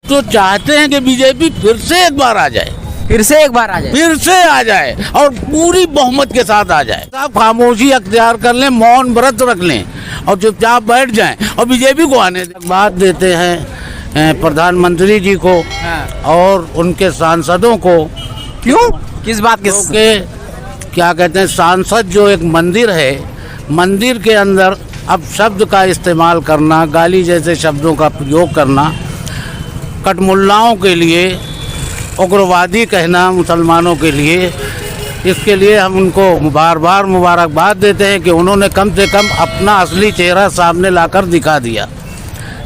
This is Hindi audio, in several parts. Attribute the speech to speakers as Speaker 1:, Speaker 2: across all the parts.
Speaker 1: तो चाहते हैं कि बीजेपी फिर से एक बार आ जाए,
Speaker 2: फिर से आ जाए
Speaker 1: और पूरी बहुमत के साथ आ जाए। आप खामोशी अख्तियार कर लें, मौन व्रत रख लें और चुपचाप बैठ जाएं और बीजेपी को आने दें। बात देते हैं प्रधानमंत्री जी को और उनके सांसदों को।
Speaker 2: क्यों, किस बात के?
Speaker 1: क्योंकि क्या कहते हैं, सांसद जो एक मंदिर है, मंदिर के अंदर अब शब्द का इस्तेमाल करना, गाली जैसे शब्दों का प्रयोग करना, कटमुल्लाओं के लिए उग्रवादी कहना मुसलमानों के लिए, इसके लिए हम उनको बार बार मुबारकबाद देते हैं कि उन्होंने कम से कम अपना असली चेहरा सामने लाकर दिखा दिया।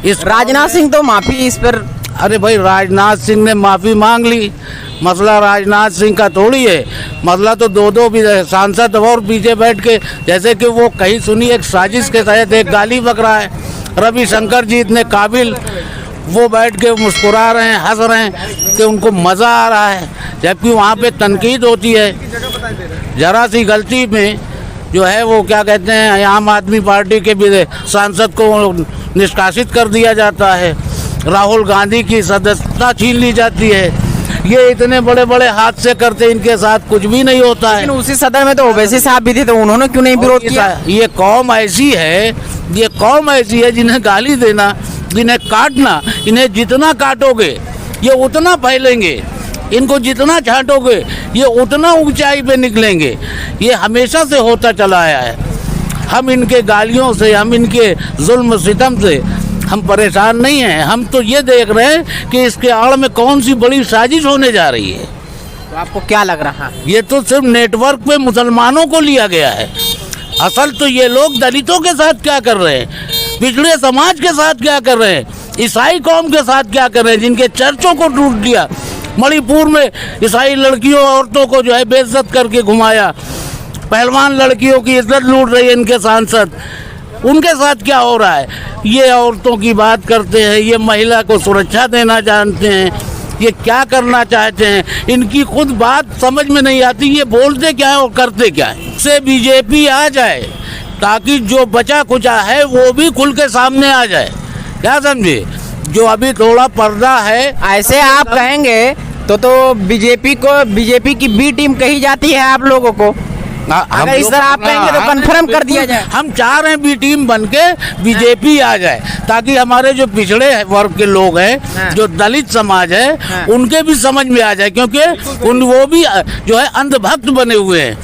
Speaker 1: इस
Speaker 2: राजनाथ सिंह तो माफी इस पर,
Speaker 1: अरे भाई, राजनाथ सिंह ने माफ़ी मांग ली, मसला राजनाथ सिंह का थोड़ी है, मसला तो दो भी सांसद और पीछे बैठ के, जैसे कि वो कहीं सुनी एक साजिश के तहत एक गाली बक रहा है। रविशंकर जी इतने काबिल, वो बैठ के मुस्कुरा रहे हैं, हंस रहे हैं कि उनको मज़ा आ रहा है, जबकि वहाँ पे तनकीद होती है। ज़रा सी गलती में जो है वो क्या कहते हैं, आम आदमी पार्टी के भी सांसद को निष्कासित कर दिया जाता है, राहुल गांधी की सदस्यता छीन ली जाती है। ये इतने बड़े बड़े हादसे करते, इनके साथ कुछ भी नहीं होता है।
Speaker 2: लेकिन उसी सदन में तो ओवैसी साहब भी थे, तो उन्होंने क्यों नहीं विरोध किया?
Speaker 1: ये कौम ऐसी है जिन्हें गाली देना, जिन्हें काटना, इन्हें जितना काटोगे ये उतना फैलेंगे, इनको जितना छांटोगे ये उतना ऊंचाई पे निकलेंगे। ये हमेशा से होता चला आया है। हम इनके गालियों से, हम इनके जुल्म सितम से हम परेशान नहीं हैं। हम तो ये देख रहे हैं कि इसके आड़ में कौन सी बड़ी साजिश होने जा रही है।
Speaker 2: तो आपको क्या लग रहा है?
Speaker 1: ये तो सिर्फ नेटवर्क पे मुसलमानों को लिया गया है। असल तो ये लोग दलितों के साथ क्या कर रहे हैं, पिछड़े समाज के साथ क्या कर रहे हैं, ईसाई कौम के साथ क्या कर रहे हैं, जिनके चर्चों को टूट दिया। मणिपुर में ईसाई लड़कियों औरतों को जो है बेइज्जत करके घुमाया, पहलवान लड़कियों की इज्जत लूट रही है इनके सांसद, उनके साथ क्या हो रहा है। ये औरतों की बात करते हैं, ये महिला को सुरक्षा देना जानते हैं, ये क्या करना चाहते हैं, इनकी खुद बात समझ में नहीं आती, ये बोलते क्या है और करते क्या है। से बीजेपी आ जाए ताकि जो बचा कुचा है वो भी खुल के सामने आ जाए, क्या समझे। जो अभी थोड़ा पर्दा है,
Speaker 2: ऐसे आप कहेंगे तो बीजेपी की बी टीम कही जाती है आप लोगों को। अगर इस तरह आप कहेंगे तो कंफर्म कर दिया जाए।
Speaker 1: हम चाह रहे हैं बी टीम बन के बीजेपी आ जाए, ताकि हमारे जो पिछड़े वर्ग के लोग हैं, जो दलित समाज है, उनके भी समझ में आ जाए। क्योंकि वो भी जो है अंधभक्त बने हुए हैं,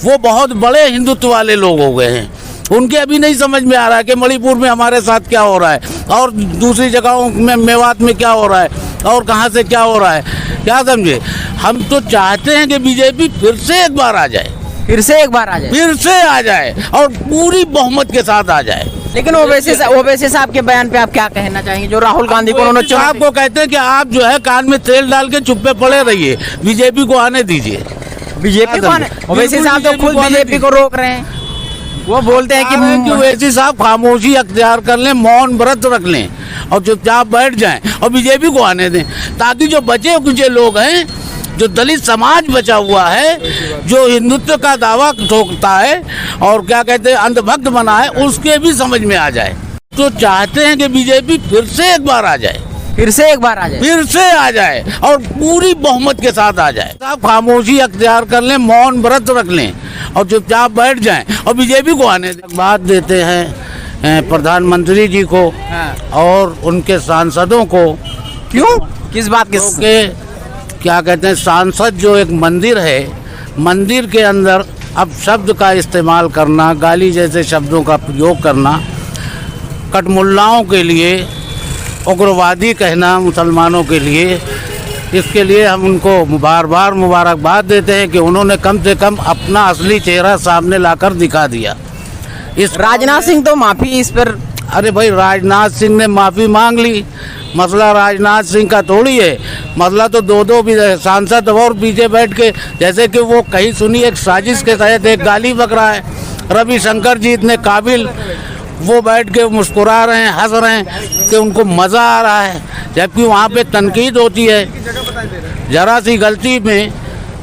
Speaker 1: वो बहुत बड़े हिंदुत्व वाले लोग हो गए हैं। उनके अभी नहीं समझ में आ रहा है कि मणिपुर में हमारे साथ क्या हो रहा है और दूसरी जगहों में मेवात में क्या हो रहा है और कहाँ से क्या हो रहा है, क्या समझे। हम तो चाहते हैं कि बीजेपी फिर से एक बार आ जाए,
Speaker 2: फिर से आ जाए
Speaker 1: और पूरी बहुमत के साथ आ जाए।
Speaker 2: लेकिन ओवैसी साहब के बयान पे आप क्या कहना चाहेंगे, जो राहुल गांधी को उन्होंने चुना?
Speaker 1: आपको कहते हैं कि आप जो है कान में तेल डाल के चुप्पे पड़े रहिए, बीजेपी को आने दीजिए।
Speaker 2: बीजेपी को आने? ओवैसी साहब तो खुद बीजेपी को रोक रहे हैं। वो बोलते हैं कि
Speaker 1: ओवैसी साहब खामोशी अख्तियार कर लें, मौन व्रत रख लें और चुपचाप बैठ जाएं और बीजेपी को आने दें, ताकि जो बचे कुछ लोग हैं, जो दलित समाज बचा हुआ है, जो हिंदुत्व का दावा ठोकता है और क्या कहते हैं अंधभक्त बना है, उसके भी समझ में आ जाए। तो चाहते हैं कि बीजेपी फिर से एक बार आ जाए,
Speaker 2: फिर से आ जाए और पूरी बहुमत के साथ आ जाए। आप खामोशी अख्तियार कर लें, मौन व्रत रख लें और चुपचाप बैठ जाएं और बीजेपी को आने दें। बात देते हैं प्रधानमंत्री जी को और उनके सांसदों को। क्यों, किस बात के?
Speaker 1: क्योंकि क्या कहते हैं, सांसद जो एक मंदिर है, मंदिर के अंदर अब शब्द का इस्तेमाल करना, गाली जैसे शब्दों का प्रयोग करना, कटमुल्लाओं के लिए उग्रवादी कहना मुसलमानों के लिए, इसके लिए हम उनको बार बार मुबारकबाद देते हैं कि उन्होंने कम से कम अपना असली चेहरा सामने लाकर दिखा दिया। इस
Speaker 2: राजनाथ सिंह तो माफी इस पर,
Speaker 1: अरे भाई, राजनाथ सिंह ने माफ़ी मांग ली, मसला राजनाथ सिंह का थोड़ी है, मसला तो दो भी सांसद और पीछे बैठ के, जैसे कि वो कहीं सुनी एक साजिश के तहत एक गाली बक रहा है। रविशंकर जी इतने काबिल, वो बैठ के मुस्कुरा रहे हैं, हंस रहे हैं कि उनको मज़ा आ रहा है, जबकि वहाँ पे तनकीद होती है। ज़रा सी गलती में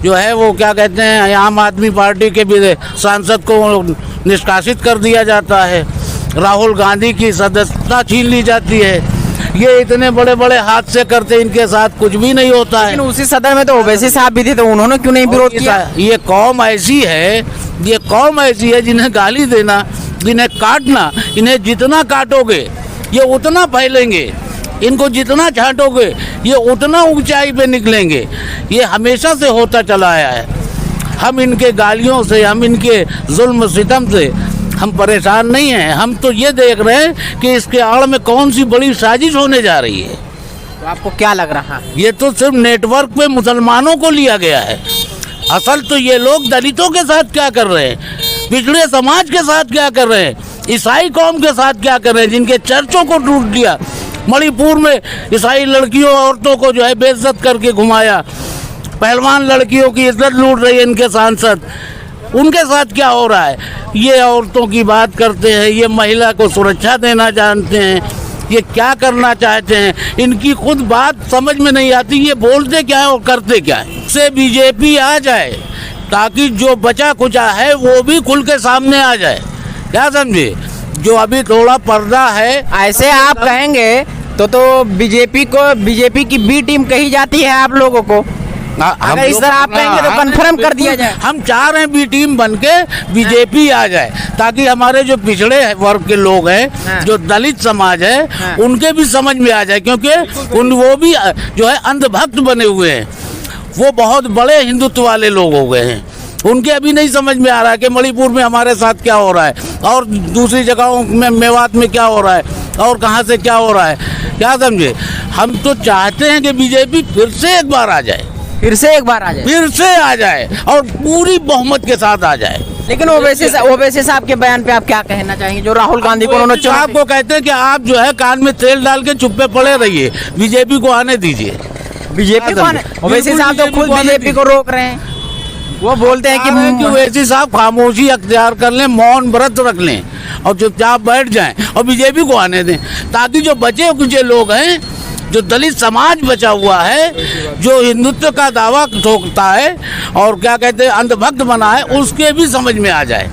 Speaker 1: जो है वो क्या कहते हैं, आम आदमी पार्टी के भी सांसद को निष्कासित कर दिया जाता है, राहुल गांधी की सदस्यता छीन ली जाती है। ये इतने बड़े बड़े हादसे करते, इनके साथ कुछ भी नहीं होता है।
Speaker 3: लेकिन उसी सदन में तो ओवैसी साहब भी थे, तो उन्होंने क्यों नहीं विरोध किया?
Speaker 1: ये कौम ऐसी है, ये कौम ऐसी है जिन्हें गाली देना, जिन्हें काटना, इन्हें जितना काटोगे ये उतना फैलेंगे, इनको जितना छांटोगे ये उतना ऊंचाई पे निकलेंगे। ये हमेशा से होता चला आया है। हम इनके गालियों से, हम इनके जुल्म सितम से हम परेशान नहीं हैं। हम तो ये देख रहे हैं कि इसके आड़ में कौन सी बड़ी साजिश होने जा रही है।
Speaker 3: तो आपको क्या लग रहा है?
Speaker 1: ये तो सिर्फ नेटवर्क पे मुसलमानों को लिया गया है। असल तो ये लोग दलितों के साथ क्या कर रहे हैं, पिछड़े समाज के साथ क्या कर रहे हैं, ईसाई कौम के साथ क्या कर रहे हैं, जिनके चर्चों को टूट दिया। मणिपुर में ईसाई लड़कियों औरतों को जो है बेइज्जत करके घुमाया, पहलवान लड़कियों की इज्जत लूट रही है इनके सांसद। उनके साथ क्या हो रहा है? ये औरतों की बात करते हैं, ये महिला को सुरक्षा देना जानते हैं, ये क्या करना चाहते हैं, इनकी खुद बात समझ में नहीं आती। ये बोलते क्या है और करते क्या है। से बीजेपी आ जाए ताकि जो बचा कुचा है वो भी खुल के सामने आ जाए, क्या समझे। जो अभी थोड़ा पर्दा है,
Speaker 3: ऐसे आप कहेंगे तो बीजेपी की बी टीम कही जाती है आप लोगों को। अगर इस तरह आप कहेंगे तो कंफर्म कर दिया जाए।
Speaker 1: हम चाह रहे हैं बी टीम बन के बीजेपी आ जाए ताकि हमारे जो पिछड़े वर्ग के लोग हैं, जो दलित समाज है, उनके भी समझ में आ जाए। क्योंकि वो भी जो है अंधभक्त बने हुए हैं, वो बहुत बड़े हिंदुत्व वाले लोग हो गए हैं। उनके अभी नहीं समझ में आ रहा है कि मणिपुर में हमारे साथ क्या हो रहा है और दूसरी जगहों में मेवात में क्या हो रहा है और कहाँ से क्या हो रहा है, क्या समझे। हम तो चाहते हैं कि बीजेपी फिर से एक बार आ जाए,
Speaker 3: फिर से एक बार आ जाए,
Speaker 1: फिर से आ जाए और पूरी बहुमत के साथ आ जाए।
Speaker 3: लेकिन ओवैसी साहब के बयान पे आप क्या कहना चाहेंगे, जो राहुल गांधी को उन्होंने
Speaker 1: आपको कहते हैं कि आप जो है कान में तेल डाल के चुप्पे पड़े रहिए, बीजेपी को आने दीजिए।
Speaker 3: बीजेपी को आने, ओवैसी साहब तो खुद बीजेपी को रोक रहे हैं। वो बोलते हैं कि
Speaker 1: ओवैसी साहब खामोशी अख्तियार कर लें, मौन व्रत रख लें और चुपचाप बैठ जाएं और बीजेपी को आने दें, ताकि जो बचे कुछ लोग हैं, जो दलित समाज बचा हुआ है, जो हिंदुत्व का दावा ठोकता है और क्या कहते हैं अंधभक्त बना है, उसके भी समझ में आ जाए।